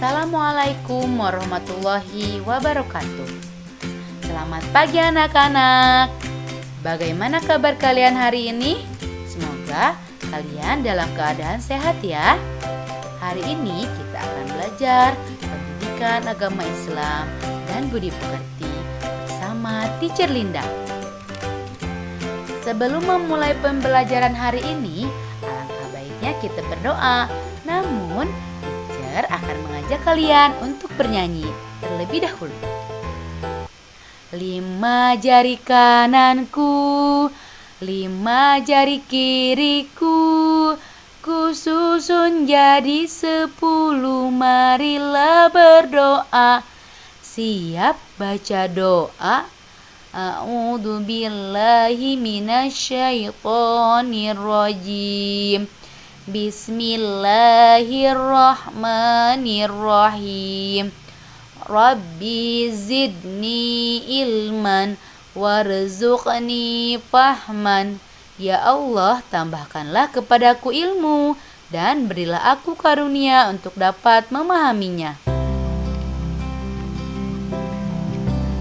Assalamualaikum warahmatullahi wabarakatuh. Selamat pagi anak-anak. Bagaimana kabar kalian hari ini? Semoga kalian dalam keadaan sehat ya. Hari ini kita akan belajar pendidikan agama Islam dan budi pekerti bersama Teacher Linda. Sebelum memulai pembelajaran hari ini, alangkah baiknya kita berdoa. Namun, teacher akan mengajak kalian untuk bernyanyi terlebih dahulu. 5 jari kananku, 5 jari kiriku, ku susun jadi 10, marilah berdoa. Siap baca doa. A'udzu billahi minasyaitonir rajim. Bismillahirrahmanirrahim. Rabbi zidni ilman warzuqni fahman. Ya Allah, tambahkanlah kepadaku ilmu dan berilah aku karunia untuk dapat memahaminya.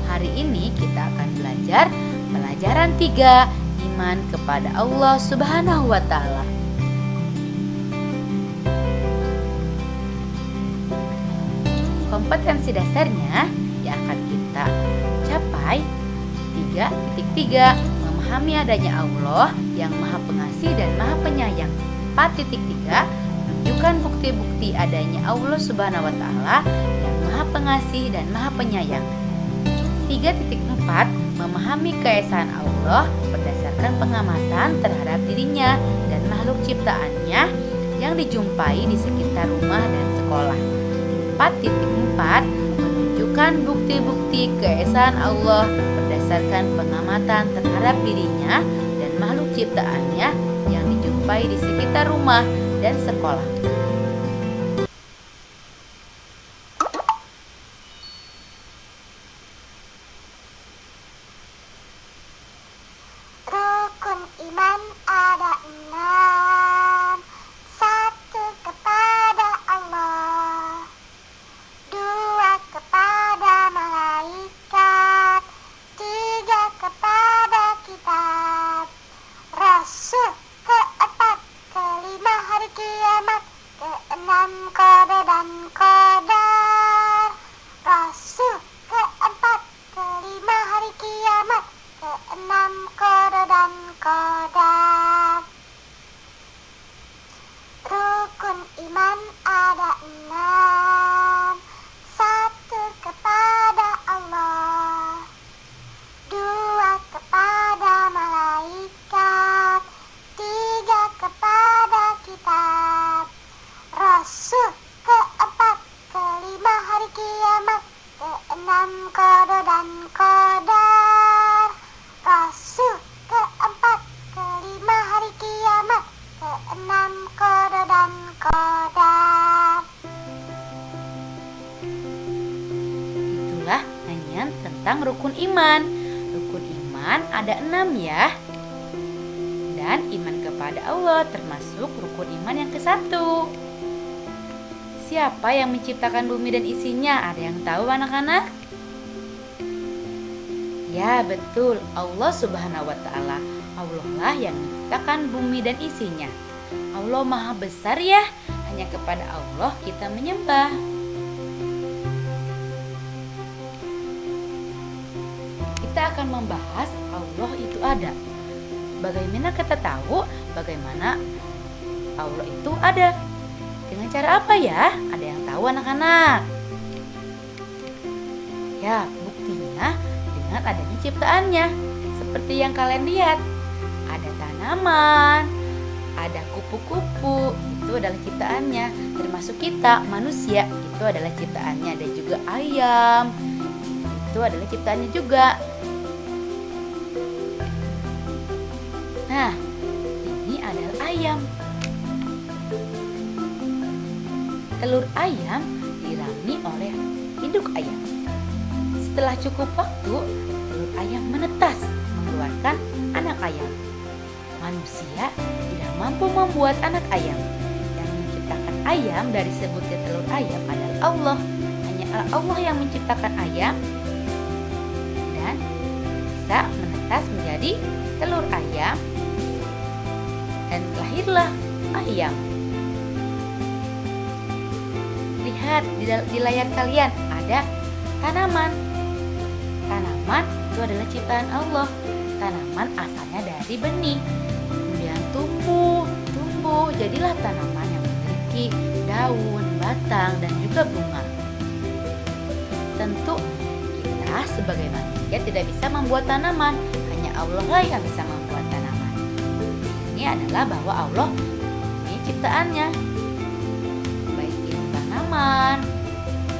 Hari ini kita akan belajar pelajaran 3, iman kepada Allah Subhanahu wa Ta'ala. Kompetensi dasarnya yang akan kita capai 3.3, memahami adanya Allah yang Maha Pengasih dan Maha Penyayang. 4.3, menunjukkan bukti-bukti adanya Allah Subhanahu wa Ta'ala yang Maha Pengasih dan Maha Penyayang. 3.4, memahami keesaan Allah berdasarkan pengamatan terhadap dirinya dan makhluk ciptaannya yang dijumpai di sekitar rumah dan sekolah. 4.4, menunjukkan bukti-bukti keesaan Allah berdasarkan pengamatan terhadap dirinya dan makhluk ciptaannya yang dijumpai di sekitar rumah dan sekolah. Rukun iman ada 6. 1, kepada Allah. 2, kepada malaikat. 3, kepada kitab Rasul. 4, kelima hari kiamat. 6, qada dan qadar Rasul. 4, kelima hari kiamat. 6, qada dan qadar. Rukun iman ada 6. 1, kepada Allah. 2, kepada malaikat. 3, kepada kitab Rasul. 4, kelima hari kiamat. 6, qada dan qadar Rasul. 4, kelima hari kiamat. 6, qada dan qadar. Itulah nyanyian tentang rukun iman. Rukun iman ada 6 ya. Dan iman kepada Allah termasuk rukun iman yang ke-1. Siapa yang menciptakan bumi dan isinya? Ada yang tahu anak-anak? Ya betul, Allah Subhanahu wa Ta'ala. Allah lah yang menciptakan bumi dan isinya. Allah Maha Besar ya. Hanya kepada Allah kita menyembah. Kita akan membahas Allah itu ada. Bagaimana kita tahu bagaimana Allah itu ada? Dengan cara apa ya? Ada yang tahu anak-anak? Ya, buktinya dengan adanya ciptaannya. Seperti yang kalian lihat, ada tanaman, ada kupu-kupu, itu adalah ciptaannya. Termasuk kita, manusia, itu adalah ciptaannya. Dan juga ayam, itu adalah ciptaannya juga. Nah, ini adalah ayam. Telur ayam dirami oleh induk ayam. Setelah cukup waktu, telur ayam menetas, mengeluarkan anak ayam. Manusia tidak mampu membuat anak ayam. Yang menciptakan ayam dari sebutnya telur ayam adalah Allah. Hanya Allah yang menciptakan ayam dan bisa menetas menjadi telur ayam dan lahirlah ayam. Lihat di layar kalian ada tanaman. Tanaman itu adalah ciptaan Allah. Tanaman asalnya dari benih, kemudian tumbuh, jadilah tanaman yang memiliki daun, batang, dan juga bunga. Tentu kita sebagai manusia tidak bisa membuat tanaman, hanya Allah lah yang bisa membuat tanaman. Ini adalah bahwa Allah ini ciptaannya, baik itu tanaman,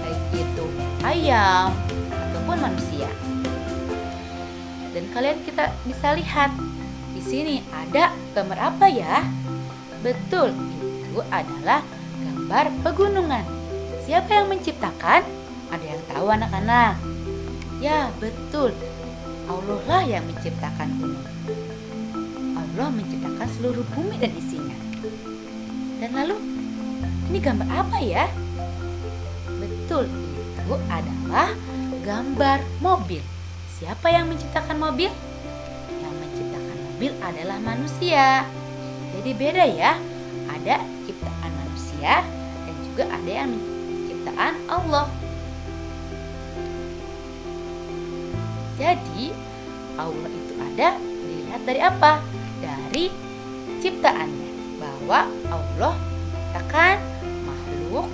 baik itu ayam, ataupun manusia. Dan kita bisa lihat di sini ada gambar apa ya? Betul, itu adalah gambar pegunungan. Siapa yang menciptakan? Ada yang tahu anak-anak? Ya, betul. Allah lah yang menciptakan gunung. Allah menciptakan seluruh bumi dan isinya. Dan lalu, ini gambar apa ya? Betul, itu adalah gambar mobil. Siapa yang menciptakan mobil? Yang menciptakan mobil adalah manusia. Jadi beda ya, ada ciptaan manusia dan juga ada yang ciptaan Allah. Jadi Allah itu ada dilihat dari apa? Dari ciptaannya, bahwa Allah menciptakan makhluk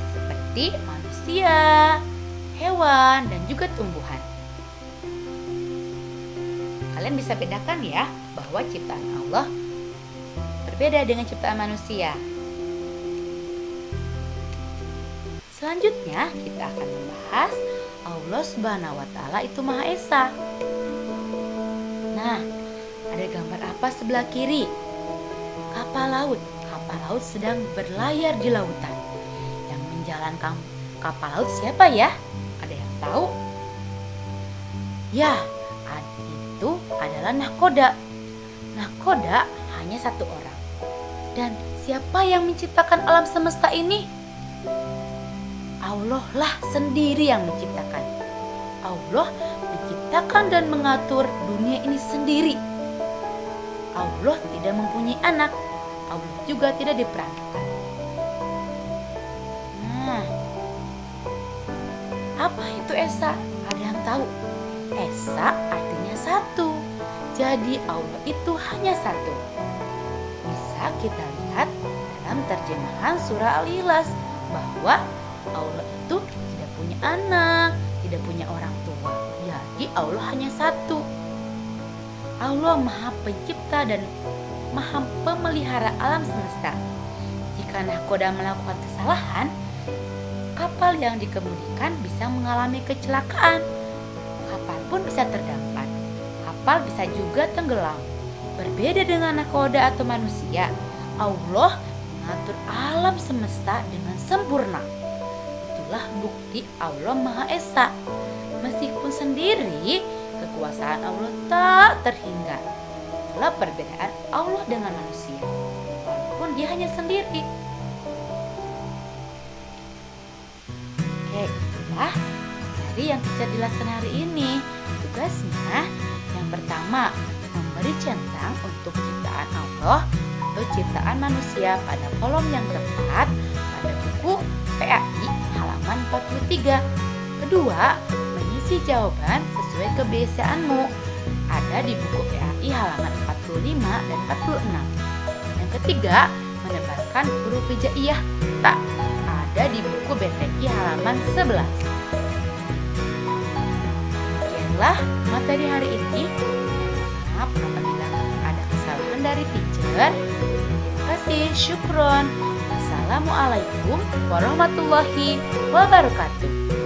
seperti manusia, hewan, dan juga tumbuhan. Kalian bisa bedakan ya bahwa ciptaan Allah berbeda dengan ciptaan manusia. Selanjutnya kita akan membahas Allah Subhanahu wa Ta'ala itu Maha Esa. Nah, ada gambar apa sebelah kiri? Kapal laut. Kapal laut sedang berlayar di lautan. Yang menjalankan kapal laut siapa ya? Ada yang tahu? Ya, itu adalah nahkoda. Nahkoda hanya satu orang. Dan siapa yang menciptakan alam semesta ini? Allah lah sendiri yang menciptakan. Allah menciptakan dan mengatur dunia ini sendiri. Allah tidak mempunyai anak. Allah juga tidak diperankan. Nah, apa itu Esa? Ada yang tahu? Esa artinya satu. Jadi Allah itu hanya satu. Bisa kita lihat dalam terjemahan surah Al-Ikhlas bahwa Allah itu tidak punya anak, tidak punya orang tua. Jadi Allah hanya satu. Allah Maha Pencipta dan Maha Pemelihara alam semesta. Jika nahkoda melakukan kesalahan, kapal yang dikemudikan bisa mengalami kecelakaan. Kapal pun bisa terdampar. Kapal bisa juga tenggelam. Berbeda dengan nahkoda atau manusia, Allah mengatur alam semesta dengan sempurna. Itulah bukti Allah Maha Esa. Meskipun sendiri, kekuasaan Allah tak terhingga. Itulah perbedaan Allah dengan manusia, walaupun dia hanya sendiri. Oke, itulah dari yang kita jelaskan hari ini. Tugasnya yang pertama, memberi centang untuk ciptaan Allah atau ciptaan manusia pada kolom yang tepat pada buku PAI halaman 43. Kedua, mengisi jawaban sesuai kebiasaanmu. Ada di buku PAI halaman 45 dan 46. Yang ketiga, menebarkan huruf hijaiyah ta. Ada di buku BTI halaman 11. Demikianlah materi hari ini. Maaf apabila ada kesalahan dari teacher. Terima kasih, syukron. Assalamualaikum warahmatullahi wabarakatuh.